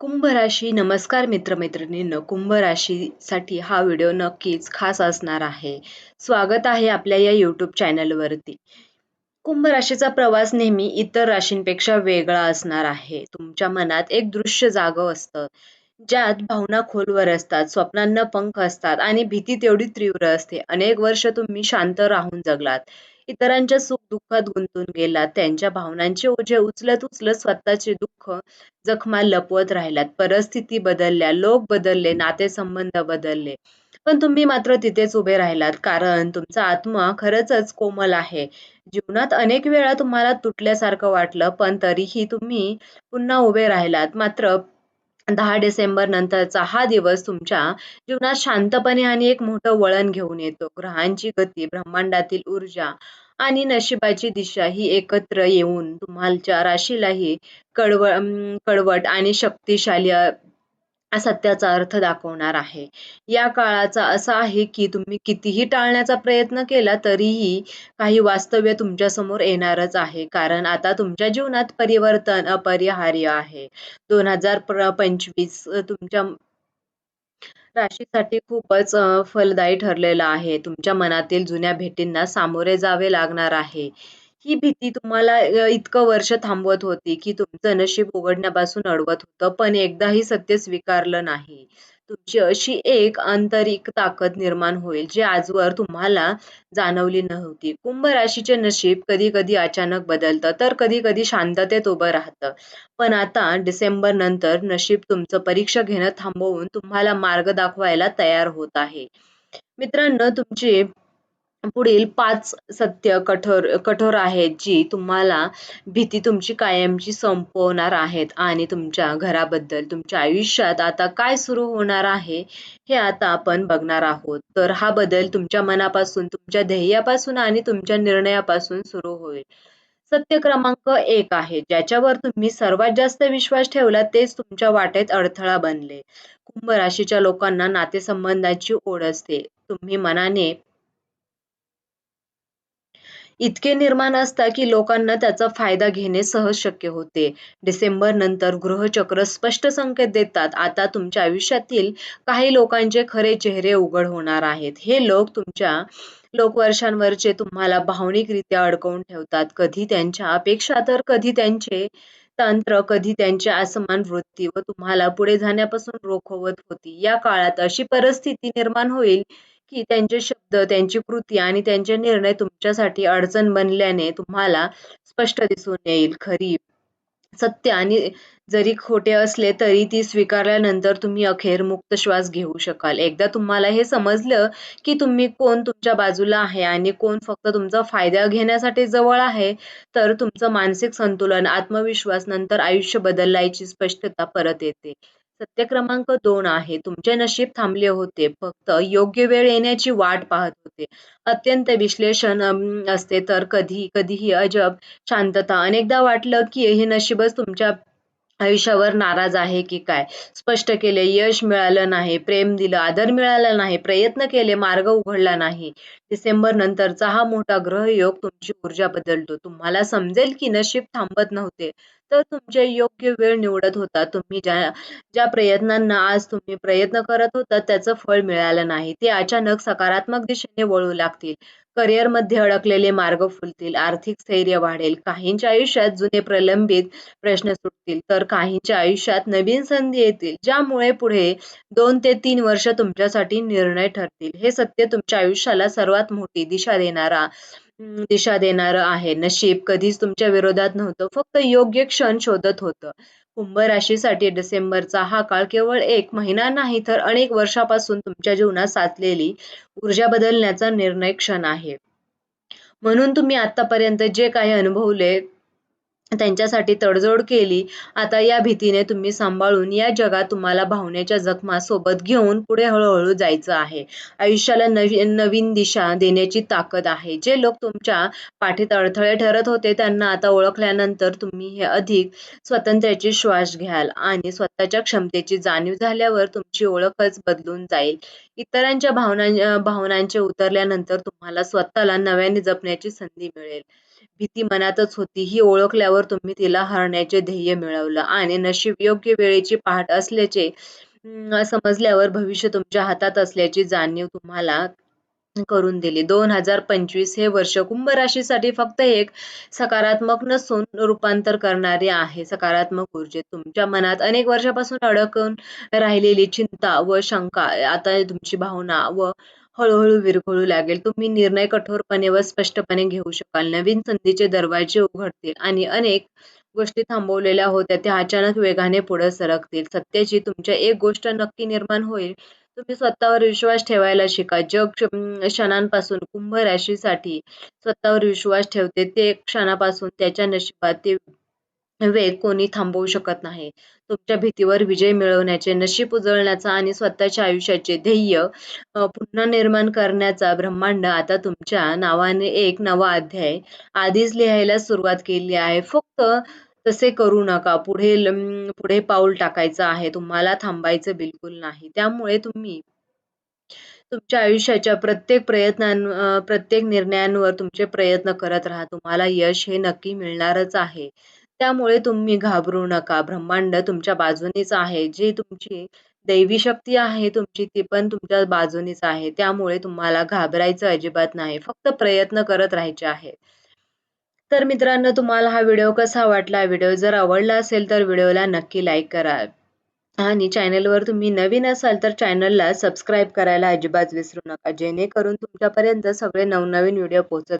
कुंभ राशी नमस्कार मित्रमैत्रिणींनो, कुंभ राशीसाठी हा व्हिडिओ नक्कीच खास असणार आहे. स्वागत आहे आपल्या या यूट्यूब चॅनलवरती. कुंभ राशीचा प्रवास नेहमी इतर राशींपेक्षा वेगळा असणार आहे. तुमच्या मनात एक दृश्य जागं असतं, ज्यात भावना खोलवर असतात, स्वप्नांना पंख असतात आणि भीती तेवढी तीव्र असते. अनेक वर्ष तुम्ही शांत राहून जगलात, इतरांच्या सुख-दुःखात गुंतून गेलात, त्यांच्या भावनांचे ओझे उचलत उचलत स्वतःचे दुःख जखमा लपवत राहिलात. परिस्थिती बदलल्या, लोक बदलले, नातेसंबंध बदलले. पण तुम्ही मात्र तिथेच उभे राहिलात, कारण तुमचा आत्मा खरंच कोमल आहे. जीवनात अनेक वेळा तुम्हाला तुटल्यासारखं वाटलं, पण तरीही तुम्ही पुन्हा उभे राहिलात. मात्र 10 डिसेंबर नंतरचा हा दिवस तुमच्या जीवनात शांतपणे आणि एक मोठं वळण घेऊन येतो. ग्रहांची गती, ब्रह्मांडातील ऊर्जा आणि नशिबाची दिशा ही एकत्र येऊन तुम्हाच्या राशीलाही कडवट आणि शक्तिशाली सत्याचा अर्थ दाखवणार आहे. या काळाचा असा आहे की तुम्ही कितीही टाळण्याचा प्रयत्न केला तरीही काही वास्तव्य तुमच्यासमोर येणारच आहे. कारण आता तुमच्या जीवनात परिवर्तन अपरिहार्य आहे. 2025 तुमच्या राशीसाठी खूपच फलदायी ठरलेलं आहे. तुमच्या मनातील जुन्या भेटींना सामोरे जावे लागणार आहे. ही भीती तुम्हाला इतकं वर्ष थांबवत होती, की तुमचं नशीब उघडण्यापासून अडवत होतं, पण एकदाही सत्य स्वीकारलं नाही. तुमची अशी एक आंतरिक ताकद निर्माण होईल, जी आजवर तुम्हाला जाणवली नव्हती. कुंभ राशीचे नशीब कधी-कधी अचानक बदलतं, तर कधी-कधी शांततेत उभं राहतं. पण आता डिसेंबर नंतर नशीब तुमचं परीक्षा घेणं थांबवून तुम्हाला मार्ग दाखवायला तयार होत आहे. मित्रांनो, तुमची पुढील 5 सत्य कठोर आहेत, जी तुम्हाला भीती तुमची कायमची संपवणार आहेत आणि तुमच्या घराबद्दल, तुमच्या आयुष्यात आता काय सुरू होणार आहे, हे आता आपण बघणार आहोत. तर हा बदल तुमच्या मनापासून, तुमच्या ध्येयापासून आणि तुमच्या निर्णयापासून सुरू होईल. सत्य क्रमांक 1 आहे, ज्याच्यावर तुम्ही सर्वात जास्त विश्वास ठेवला तेच तुमच्या वाटेत अडथळा बनले. कुंभ राशीच्या लोकांना नातेसंबंधाची ओढ असते. तुम्ही मनाने इतके निर्माण असता की लोकांना त्याचा फायदा घेणे सहज शक्य होते. डिसेंबर नंतर ग्रहचक्र स्पष्ट संकेत देतात. आता तुमच्या आयुष्यातील काही लोकांचे खरे चेहरे उघड होणार आहेत. हे लोक वर्षांवरचे तुम्हाला भावनिकरित्या अडकवून ठेवतात. कधी त्यांच्या अपेक्षा तर कधी त्यांचे तंत्र, कधी त्यांची असमान वृत्ती व तुम्हाला पुढे जाण्यापासून रोखवत होती. या काळात अशी परिस्थिती निर्माण होईल की त्यांचे शब्द, त्यांची कृती आणि त्यांचे निर्णय तुमच्यासाठी अडचण बनल्याने तुम्हाला स्पष्ट दिसून येईल. खरी सत्य आणि जरी खोटे असले तरी ती स्वीकारल्यानंतर तुम्ही अखेर मुक्त श्वास घेऊ शकाल. एकदा तुम्हाला हे समजलं की कोण तुमच्या बाजूला आहे आणि कोण फक्त तुमचा फायदा घेण्यासाठी जवळ आहे, तर तुमचं मानसिक संतुलन, आत्मविश्वास नंतर आयुष्य बदलायची स्पष्टता परत येते. सत्य क्रमांक 2 आहे, तुमचे नशीब थांबले होते, फक्त योग्य वेळ येण्याची वाट पाहत होते. अत्यंत विश्लेषण असते तर कधीही अजब शांतता. अनेकदा वाटलं की हे नशीबच तुमच्या आयुष्यावर नाराज आहे की काय? स्पष्ट केले, यश मिळालं नाही, प्रेम दिलं, आदर मिळाला नाही, प्रयत्न केले, मार्ग उघडला नाही. डिसेंबर नंतरचा हा मोठा ग्रहयोग तुमची ऊर्जा बदलतो. तुम्हाला समजेल की नशीब थांबत नव्हते, तर तुमचे योग्य वेळ निवडत होता. तुम्ही ज्या ज्या प्रयत्नांना आज तुम्ही प्रयत्न करत होता त्याचं फळ मिळालं नाही. ते अचानक सकारात्मक दिशेने वळू लागतील. करिअरमध्ये अडकलेले मार्ग फुलतील, आर्थिक स्थैर्य वाढेल. काहींच्या आयुष्यात जुने प्रलंबित प्रश्न सुटतील, तर काहींच्या आयुष्यात नवीन संधी येतील, ज्यामुळे पुढे 2 ते 3 वर्ष तुमच्यासाठी निर्णय ठरतील. हे सत्य तुमच्या आयुष्याला सर्वात मोठी दिशा देणारं आहे. नशीब कधीच तुमच्या विरोधात नव्हतं, फक्त योग्य क्षण शोधत होतं. कुंभ राशीसाठी डिसेंबरचा हा काळ केवळ 1 महिना नाही, तर अनेक वर्षापासून तुमच्या जीवनात साचलेली ऊर्जा बदलण्याचा निर्णय क्षण आहे. म्हणून तुम्ही आतापर्यंत जे काही अनुभवले, त्यांच्यासाठी तडजोड केली. आता या भीतीने तुम्ही सांभाळून या जगात तुम्हाला भावनेच्या जखमा सोबत घेऊन पुढे हळूहळू जायचं आहे. आयुष्याला नवीन दिशा देण्याची ताकद आहे. जे लोक तुमच्या पाठीत अडथळे ठरत होते, त्यांना आता ओळखल्यानंतर तुम्ही हे अधिक स्वातंत्र्याची श्वास घ्याल आणि स्वतःच्या क्षमतेची जाणीव झाल्यावर तुमची ओळखच बदलून जाईल. इतरांच्या भावनांचे उतरल्यानंतर तुम्हाला स्वतःला नव्याने जपण्याची संधी मिळेल. भीती मनातच होती ही ओळखल्यावर तुम्ही तिला हरण्याचे ध्येय मिळवलं आणि नशीब योग्य वेळेची पहाट असल्याचे समजल्यावर भविष्य तुमच्या हातात असल्याची जाणीव तुम्हाला करून दिली. 2025 हे वर्ष कुंभ राशीसाठी फक्त एक सकारात्मक नसून रूपांतर करणारे आहे. सकारात्मक ऊर्जेत तुमच्या मनात अनेक वर्षापासून अडकून राहिलेली चिंता व शंका आता तुमची भावना व हळूहळू विरघळू लागेल. तुम्ही निर्णय कठोरपणे व स्पष्टपणे घेऊ शकाल. नवीन संधीचे दरवाजे उघडतील आणि अनेक गोष्टी थांबवलेल्या होत्या त्या अचानक वेगाने पुढे सरकतील. सत्याची तुमच्या एक गोष्ट नक्की निर्माण होईल. तुम्ही स्वतःवर विश्वास ठेवायला शिका. जग क्षणांपासून कुंभ राशीसाठी स्वतःवर विश्वास ठेवते ते क्षणापासून त्याच्या नशिबात ते वेग कोणी थांबवू शकत नाही. तुमच्या भीतीवर विजय मिळवण्याचे, नशीब उजळण्याचा आणि स्वतःच्या आयुष्याचे ध्येय पुन्हा निर्माण करण्याचा ब्रह्मांड आता तुमच्या नावाने एक नवा अध्याय आधीच लिहायला सुरुवात केली आहे. फक्त तसे करू नका. पुढे पाऊल टाकायचं आहे. तुम्हाला थांबायचं बिलकुल नाही. त्यामुळे तुम्ही तुमच्या आयुष्याच्या प्रत्येक निर्णयांवर तुमचे प्रयत्न करत राहा. तुम्हाला यश हे नक्की मिळणारच आहे. त्यामुळे तुम्ही घाबरू नका. ब्रह्मांड तुमच्या बाजूनीच आहे. जी तुमची दैवी शक्ती आहे तुमची ती पण तुमच्या बाजूनीच आहे. त्यामुळे तुम्हाला घाबरायचं अजिबात नाही. फक्त प्रयत्न करत राहायचे आहे. तर मित्रांनो, तुम्हाला हा व्हिडिओ कसा वाटला? व्हिडिओ जर आवडला असेल तर व्हिडिओला नक्की लाईक करा. आणि चॅनलवर तुम्ही नवीन असाल तर चॅनलला सबस्क्राईब करायला अजिबात विसरू नका. जेणेकरून तुमच्यापर्यंत सगळे नवनवीन व्हिडिओ पोहोचत